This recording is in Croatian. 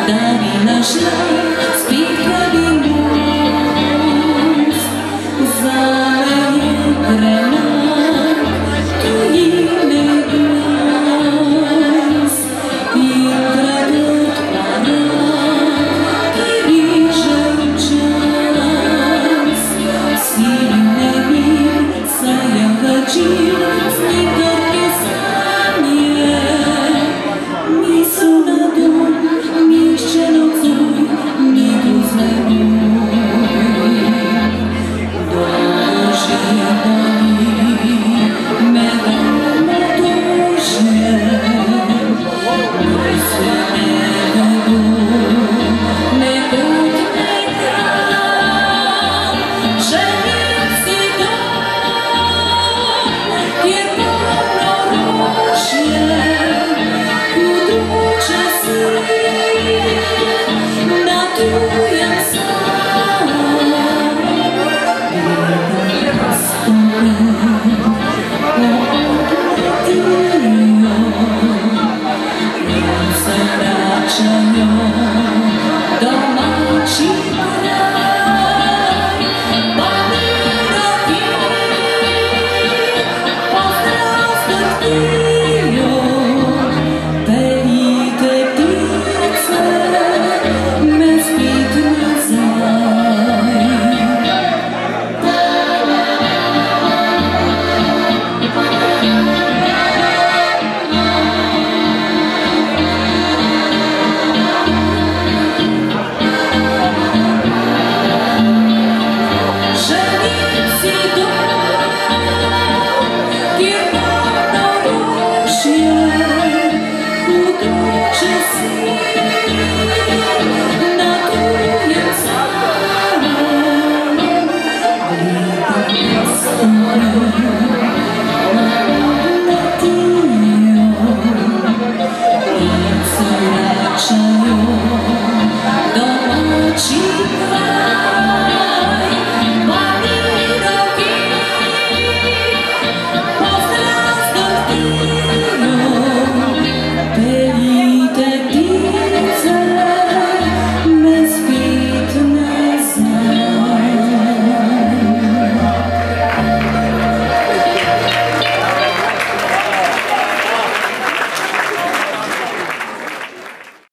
Dani naš spit pravi nos, zaleje kremak, tujine glas, i dragot parak, i rižan čas. Sine mi sayang kecil, sneaker kesanje, mi sunadom, mi ščenocoj, mi uznajmoj. Doživali me veoma tužne, moj sve ne vedo, ne budaj dan, želim si dan, jer puno rožje, kuduće si, da tujem sam. Jedan spomen odletio, ja se vraćam njoj.